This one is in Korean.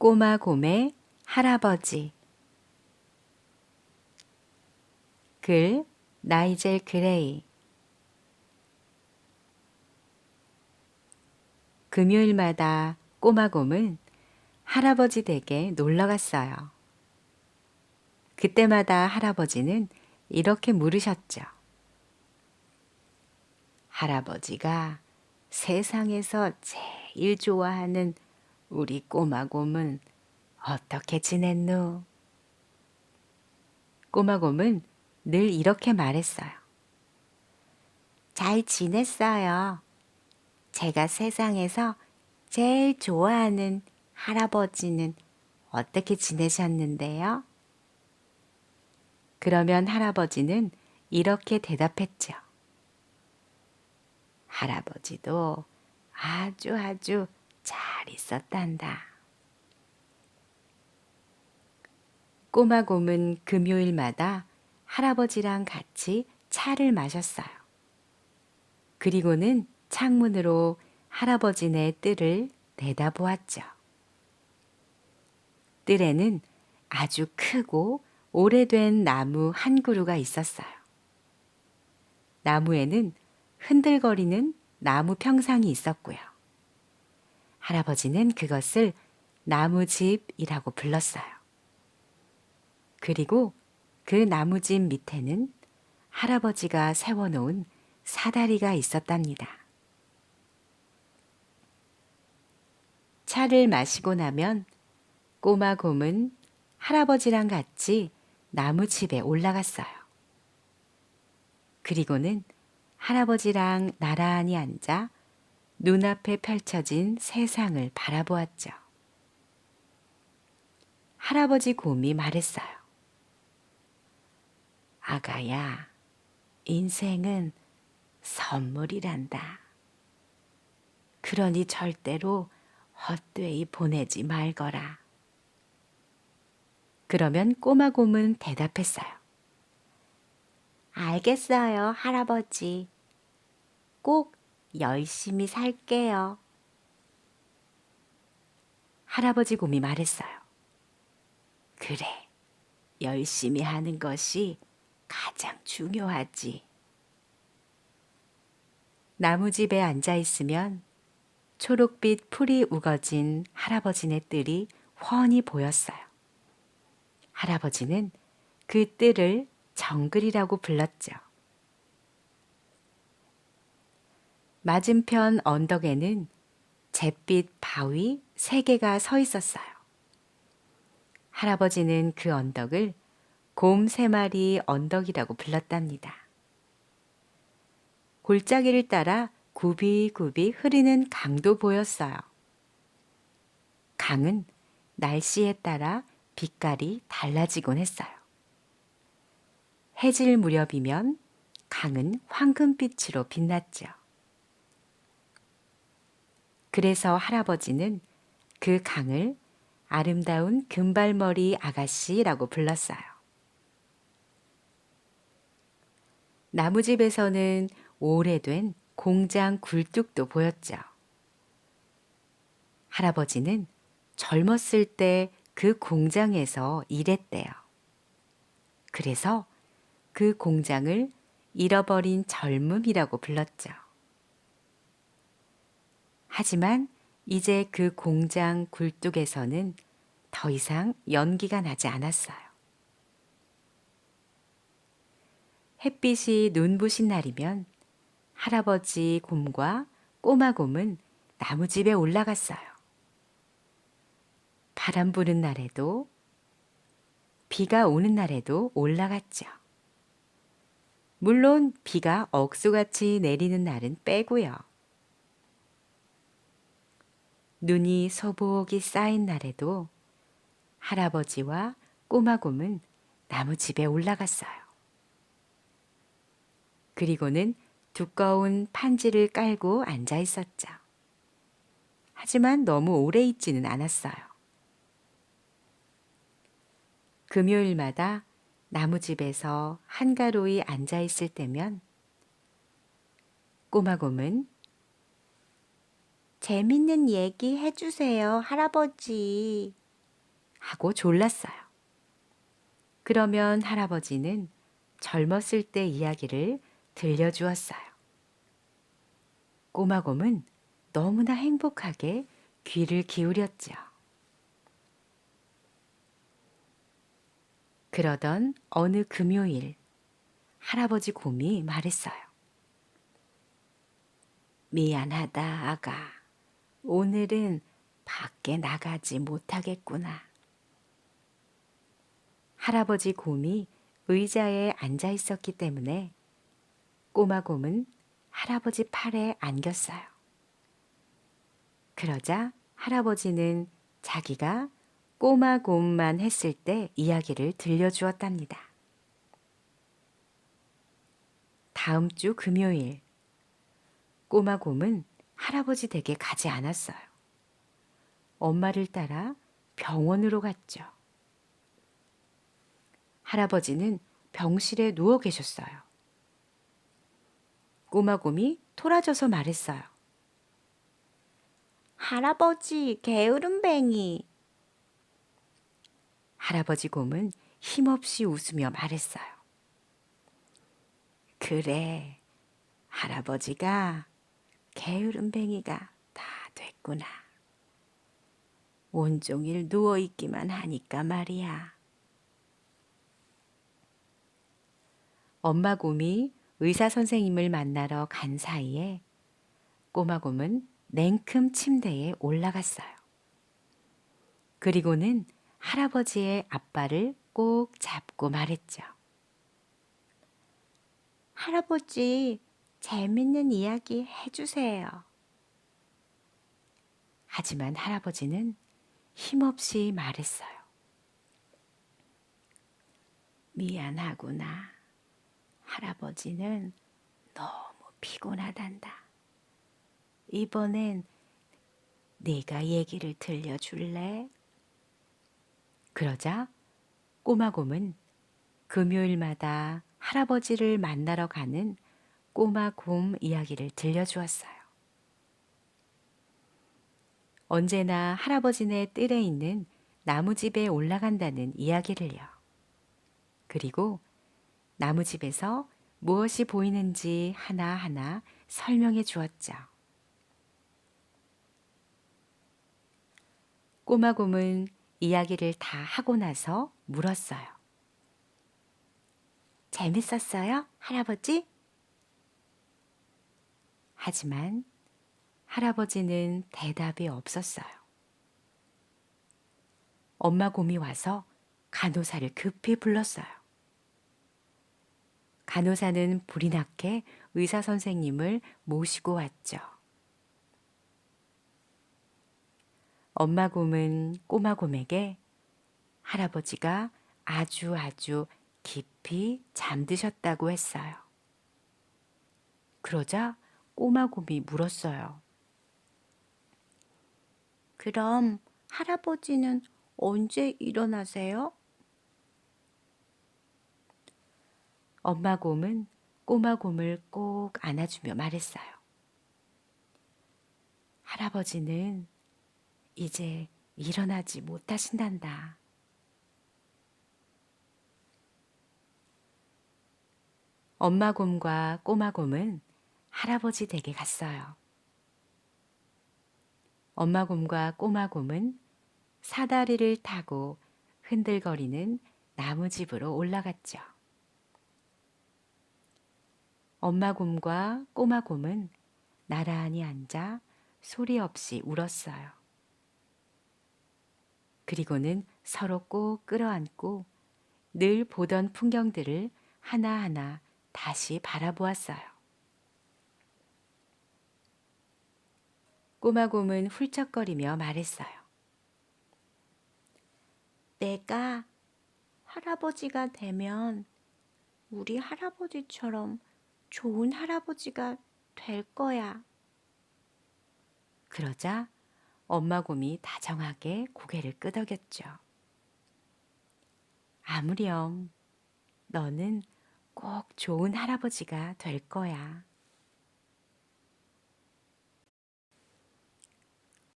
꼬마 곰의 할아버지. 글 나이젤 그레이. 금요일마다 꼬마 곰은 할아버지 댁에 놀러 갔어요. 그때마다 할아버지는 이렇게 물으셨죠. 할아버지가 세상에서 제일 좋아하는 우리 꼬마 곰은 어떻게 지냈누? 꼬마 곰은 늘 이렇게 말했어요. 잘 지냈어요. 제가 세상에서 제일 좋아하는 할아버지는 어떻게 지내셨는데요? 그러면 할아버지는 이렇게 대답했죠. 할아버지도 아주 잘 있었단다. 꼬마 곰은 금요일마다 할아버지랑 같이 차를 마셨어요. 그리고는 창문으로 할아버지네 뜰을 내다보았죠. 뜰에는 아주 크고 오래된 나무 한 그루가 있었어요. 나무에는 흔들거리는 나무 평상이 있었고요. 할아버지는 그것을 나무집이라고 불렀어요. 그리고 그 나무집 밑에는 할아버지가 세워놓은 사다리가 있었답니다. 차를 마시고 나면 꼬마 곰은 할아버지랑 같이 나무집에 올라갔어요. 그리고는 할아버지랑 나란히 앉아 눈앞에 펼쳐진 세상을 바라보았죠. 할아버지 곰이 말했어요. 아가야, 인생은 선물이란다. 그러니 절대로 헛되이 보내지 말거라. 그러면 꼬마 곰은 대답했어요. 알겠어요, 할아버지. 꼭 열심히 살게요. 할아버지 곰이 말했어요. 그래, 열심히 하는 것이 가장 중요하지. 나무집에 앉아 있으면 초록빛 풀이 우거진 할아버지네 뜰이 훤히 보였어요. 할아버지는 그 뜰을 정글이라고 불렀죠. 맞은편 언덕에는 잿빛 바위 3개가 서 있었어요. 할아버지는 그 언덕을 곰 3마리 언덕이라고 불렀답니다. 골짜기를 따라 굽이굽이 흐르는 강도 보였어요. 강은 날씨에 따라 빛깔이 달라지곤 했어요. 해질 무렵이면 강은 황금빛으로 빛났죠. 그래서 할아버지는 그 강을 아름다운 금발머리 아가씨라고 불렀어요. 나무집에서는 오래된 공장 굴뚝도 보였죠. 할아버지는 젊었을 때 그 공장에서 일했대요. 그래서 그 공장을 잃어버린 젊음이라고 불렀죠. 하지만 이제 그 공장 굴뚝에서는 더 이상 연기가 나지 않았어요. 햇빛이 눈부신 날이면 할아버지 곰과 꼬마 곰은 나무집에 올라갔어요. 바람 부는 날에도 비가 오는 날에도 올라갔죠. 물론 비가 억수같이 내리는 날은 빼고요. 눈이 소복이 쌓인 날에도 할아버지와 꼬마 곰은 나무집에 올라갔어요. 그리고는 두꺼운 판지를 깔고 앉아 있었죠. 하지만 너무 오래 있지는 않았어요. 금요일마다 나무집에서 한가로이 앉아 있을 때면 꼬마 곰은 재밌는 얘기 해주세요, 할아버지. 하고 졸랐어요. 그러면 할아버지는 젊었을 때 이야기를 들려주었어요. 꼬마곰은 너무나 행복하게 귀를 기울였죠. 그러던 어느 금요일, 할아버지 곰이 말했어요. 미안하다, 아가. 오늘은 밖에 나가지 못하겠구나. 할아버지 곰이 의자에 앉아 있었기 때문에 꼬마곰은 할아버지 팔에 안겼어요. 그러자 할아버지는 자기가 꼬마곰만 했을 때 이야기를 들려주었답니다. 다음 주 금요일, 꼬마곰은 할아버지 댁에 가지 않았어요. 엄마를 따라 병원으로 갔죠. 할아버지는 병실에 누워 계셨어요. 꼬마곰이 토라져서 말했어요. 할아버지, 게으름뱅이. 할아버지 곰은 힘없이 웃으며 말했어요. 그래, 할아버지가 게으름뱅이가 다 됐구나. 온종일 누워있기만 하니까 말이야. 엄마 곰이 의사 선생님을 만나러 간 사이에 꼬마곰은 냉큼 침대에 올라갔어요. 그리고는 할아버지의 앞발을 꼭 잡고 말했죠. 할아버지, 재밌는 이야기 해주세요. 하지만 할아버지는 힘없이 말했어요. 미안하구나. 할아버지는 너무 피곤하단다. 이번엔 네가 얘기를 들려줄래? 그러자 꼬마곰은 금요일마다 할아버지를 만나러 가는 꼬마곰 이야기를 들려주었어요. 언제나 할아버지네 뜰에 있는 나무집에 올라간다는 이야기를요. 그리고 나무집에서 무엇이 보이는지 하나하나 설명해 주었죠. 꼬마곰은 이야기를 다 하고 나서 물었어요. 재밌었어요, 할아버지? 하지만 할아버지는 대답이 없었어요. 엄마 곰이 와서 간호사를 급히 불렀어요. 간호사는 불이 나게 의사 선생님을 모시고 왔죠. 엄마 곰은 꼬마 곰에게 할아버지가 아주 깊이 잠드셨다고 했어요. 그러자 꼬마 곰이 물었어요. 그럼 할아버지는 언제 일어나세요? 엄마 곰은 꼬마 곰을 꼭 안아주며 말했어요. 할아버지는 이제 일어나지 못하신단다. 엄마 곰과 꼬마 곰은 할아버지 댁에 갔어요. 엄마 곰과 꼬마 곰은 사다리를 타고 흔들거리는 나무집으로 올라갔죠. 엄마 곰과 꼬마 곰은 나란히 앉아 소리 없이 울었어요. 그리고는 서로 꼭 끌어안고 늘 보던 풍경들을 하나하나 다시 바라보았어요. 꼬마 곰은 훌쩍거리며 말했어요. 내가 할아버지가 되면 우리 할아버지처럼 좋은 할아버지가 될 거야. 그러자 엄마 곰이 다정하게 고개를 끄덕였죠. 아무렴, 너는 꼭 좋은 할아버지가 될 거야.